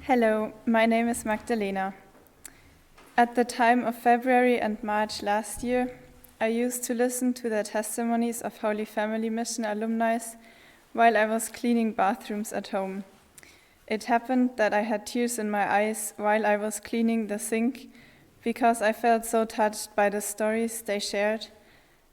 Hello, my name is Magdalena. At the time of February and March last year, I used to listen to the testimonies of Holy Family Mission alumni while I was cleaning bathrooms at home. It happened that I had tears in my eyes while I was cleaning the sink because I felt so touched by the stories they shared,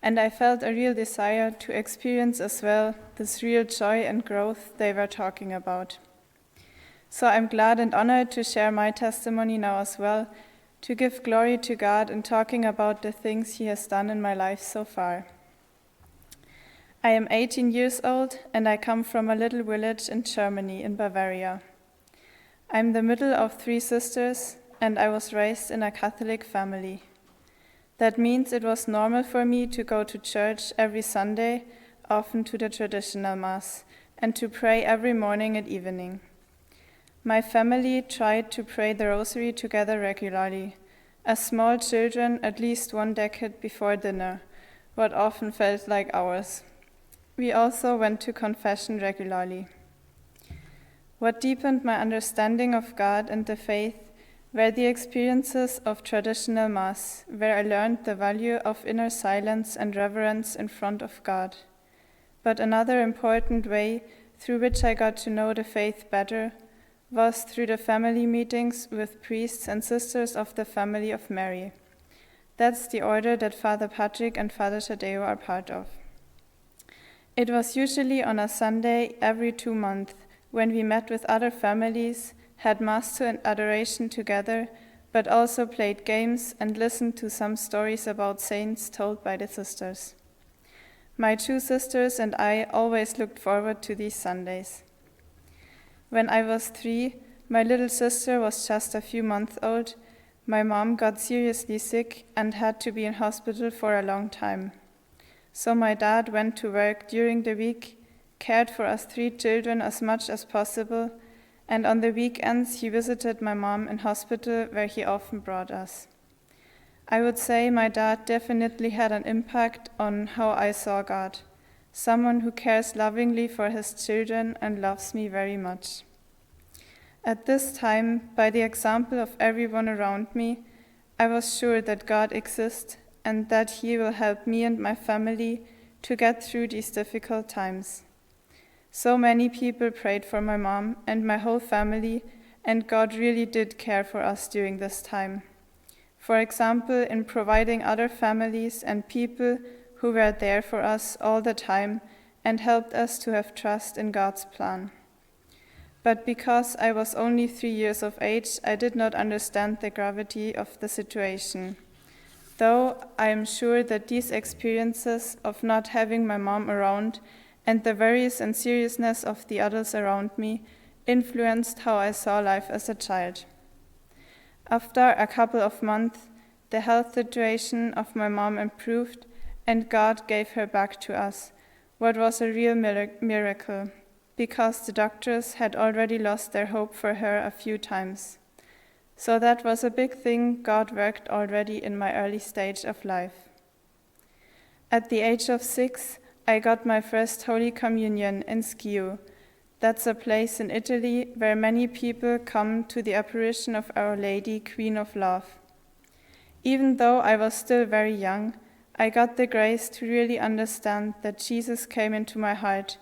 and I felt a real desire to experience as well this real joy and growth they were talking about. So I'm glad and honored to share my testimony now as well, to give glory to God in talking about the things He has done in my life so far. I am 18 years old and I come from a little village in Germany, in Bavaria. I'm the middle of 3 sisters and I was raised in a Catholic family. That means it was normal for me to go to church every Sunday, often to the traditional Mass, and to pray every morning and evening. My family tried to pray the Rosary together regularly, as small children at least 1 decade before dinner, what often felt like hours. We also went to confession regularly. What deepened my understanding of God and the faith were the experiences of traditional Mass, where I learned the value of inner silence and reverence in front of God. But another important way through which I got to know the faith better was through the family meetings with priests and sisters of the Family of Mary. That's the order that Father Patrick and Father Tadeo are part of. It was usually on a Sunday every 2 months when we met with other families, had Mass and adoration together, but also played games and listened to some stories about saints told by the sisters. My 2 sisters and I always looked forward to these Sundays. When I was 3, my little sister was just a few months old. My mom got seriously sick and had to be in hospital for a long time. So my dad went to work during the week, cared for us 3 children as much as possible, and on the weekends he visited my mom in hospital where he often brought us. I would say my dad definitely had an impact on how I saw God. Someone who cares lovingly for his children and loves me very much. At this time, by the example of everyone around me, I was sure that God exists and that He will help me and my family to get through these difficult times. So many people prayed for my mom and my whole family, and God really did care for us during this time. For example, in providing other families and people who were there for us all the time and helped us to have trust in God's plan. But because I was only 3 years of age, I did not understand the gravity of the situation. Though I am sure that these experiences of not having my mom around and the worries and seriousness of the others around me influenced how I saw life as a child. After a couple of months, the health situation of my mom improved and God gave her back to us, what was a real miracle, because the doctors had already lost their hope for her a few times. So that was a big thing God worked already in my early stage of life. At the age of 6, I got my first Holy Communion in Schio. That's a place in Italy where many people come to the apparition of Our Lady, Queen of Love. Even though I was still very young, I got the grace to really understand that Jesus came into my heart,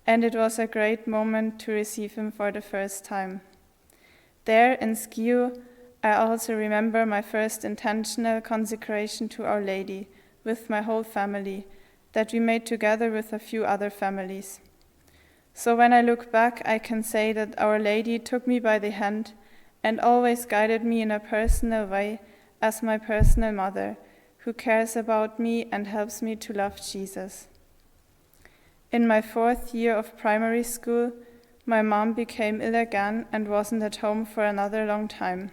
and it was a great moment to receive Him for the first time. There in Schio, I also remember my first intentional consecration to Our Lady with my whole family that we made together with a few other families. So when I look back, I can say that Our Lady took me by the hand and always guided me in a personal way as my personal mother, who cares about me and helps me to love Jesus. In my 4th year of primary school, my mom became ill again and wasn't at home for another long time.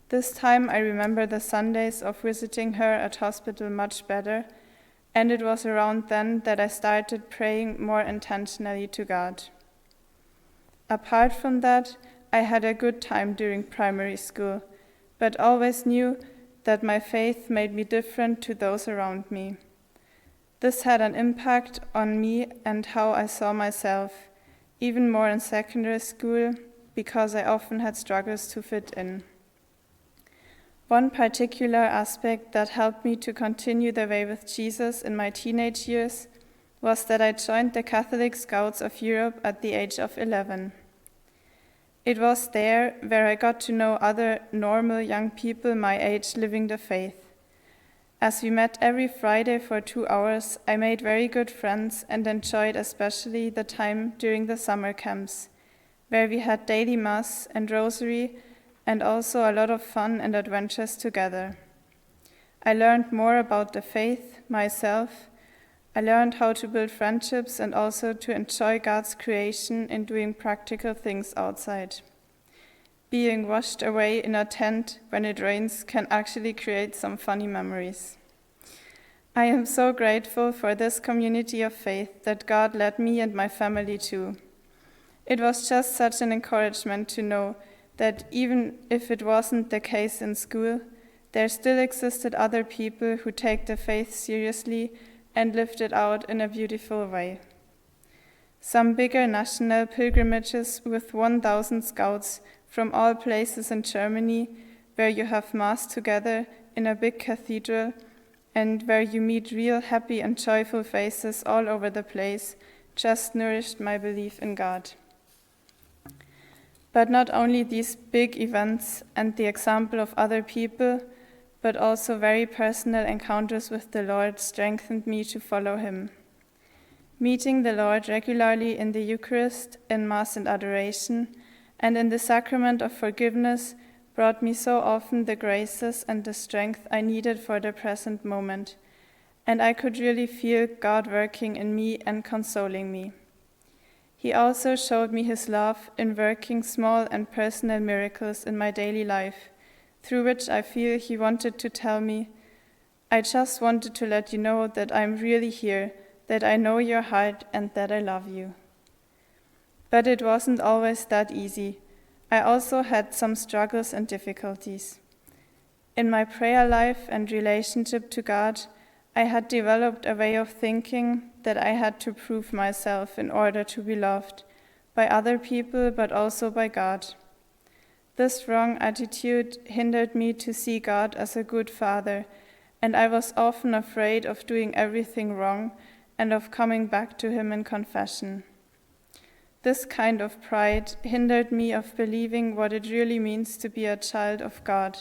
This time I remember the Sundays of visiting her at hospital much better, and it was around then that I started praying more intentionally to God. Apart from that, I had a good time during primary school, but always knew that my faith made me different to those around me. This had an impact on me and how I saw myself, even more in secondary school, because I often had struggles to fit in. One particular aspect that helped me to continue the way with Jesus in my teenage years was that I joined the Catholic Scouts of Europe at the age of 11. It was there where I got to know other normal young people my age living the faith. As we met every Friday for 2 hours, I made very good friends and enjoyed especially the time during the summer camps, where we had daily mass and rosary and also a lot of fun and adventures together. I learned more about the faith myself. I learned how to build friendships and also to enjoy God's creation in doing practical things outside. Being washed away in a tent when it rains can actually create some funny memories. I am so grateful for this community of faith that God led me and my family to. It was just such an encouragement to know that even if it wasn't the case in school, there still existed other people who take the faith seriously and lived it out in a beautiful way. Some bigger national pilgrimages with 1,000 scouts from all places in Germany, where you have Mass together in a big cathedral and where you meet real happy and joyful faces all over the place, just nourished my belief in God. But not only these big events and the example of other people, but also very personal encounters with the Lord strengthened me to follow him. Meeting the Lord regularly in the Eucharist, in Mass and adoration, and in the sacrament of forgiveness brought me so often the graces and the strength I needed for the present moment, and I could really feel God working in me and consoling me. He also showed me his love in working small and personal miracles in my daily life, through which I feel he wanted to tell me, I just wanted to let you know that I'm really here, that I know your heart and that I love you. But it wasn't always that easy. I also had some struggles and difficulties. In my prayer life and relationship to God, I had developed a way of thinking that I had to prove myself in order to be loved by other people, but also by God. This wrong attitude hindered me to see God as a good father, and I was often afraid of doing everything wrong and of coming back to him in confession. This kind of pride hindered me of believing what it really means to be a child of God,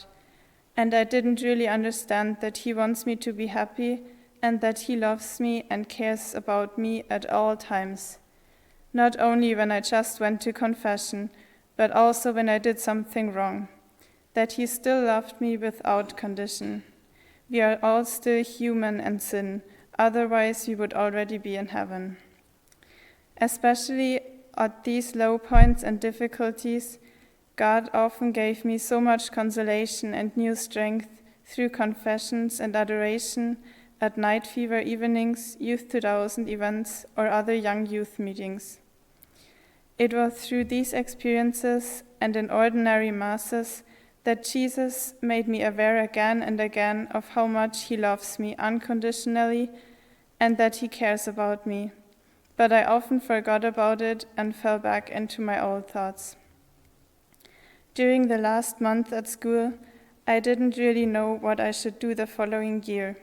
and I didn't really understand that he wants me to be happy and that he loves me and cares about me at all times, not only when I just went to confession, but also when I did something wrong, that he still loved me without condition. We are all still human and sin, otherwise we would already be in heaven. Especially at these low points and difficulties, God often gave me so much consolation and new strength through confessions and adoration at night fever evenings, Youth 2000 events, or other young youth meetings. It was through these experiences and in ordinary masses that Jesus made me aware again and again of how much he loves me unconditionally and that he cares about me. But I often forgot about it and fell back into my old thoughts. During the last month at school, I didn't really know what I should do the following year.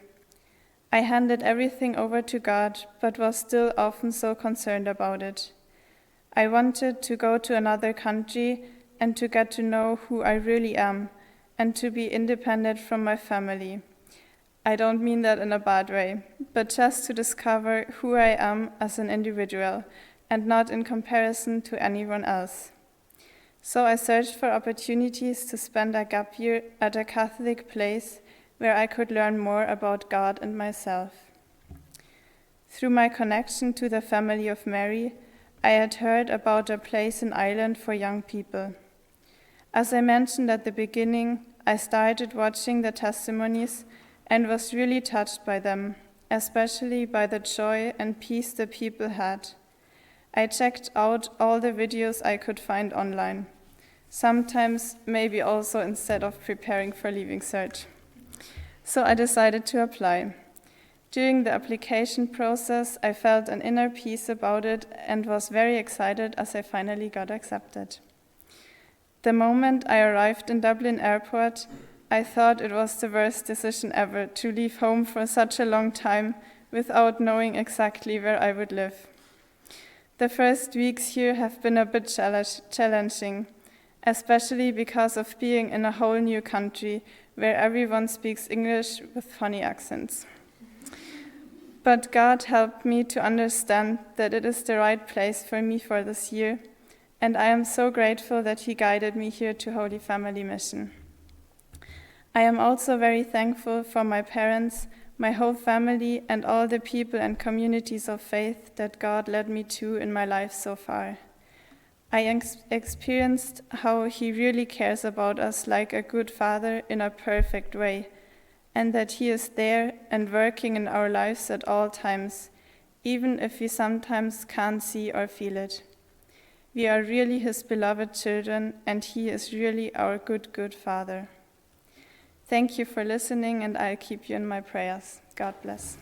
I handed everything over to God, but was still often so concerned about it. I wanted to go to another country and to get to know who I really am and to be independent from my family. I don't mean that in a bad way, but just to discover who I am as an individual and not in comparison to anyone else. So I searched for opportunities to spend a gap year at a Catholic place where I could learn more about God and myself. Through my connection to the family of Mary, I had heard about a place in Ireland for young people. As I mentioned at the beginning, I started watching the testimonies and was really touched by them, especially by the joy and peace the people had. I checked out all the videos I could find online, sometimes maybe also instead of preparing for Leaving Cert. So I decided to apply. During the application process, I felt an inner peace about it and was very excited as I finally got accepted. The moment I arrived in Dublin Airport, I thought it was the worst decision ever to leave home for such a long time without knowing exactly where I would live. The first weeks here have been a bit challenging, especially because of being in a whole new country where everyone speaks English with funny accents. But God helped me to understand that it is the right place for me for this year, and I am so grateful that He guided me here to Holy Family Mission. I am also very thankful for my parents, my whole family, and all the people and communities of faith that God led me to in my life so far. I experienced how He really cares about us like a good father in a perfect way, and that He is there and working in our lives at all times, even if we sometimes can't see or feel it. We are really His beloved children, and He is really our good Father. Thank you for listening, and I'll keep you in my prayers. God bless.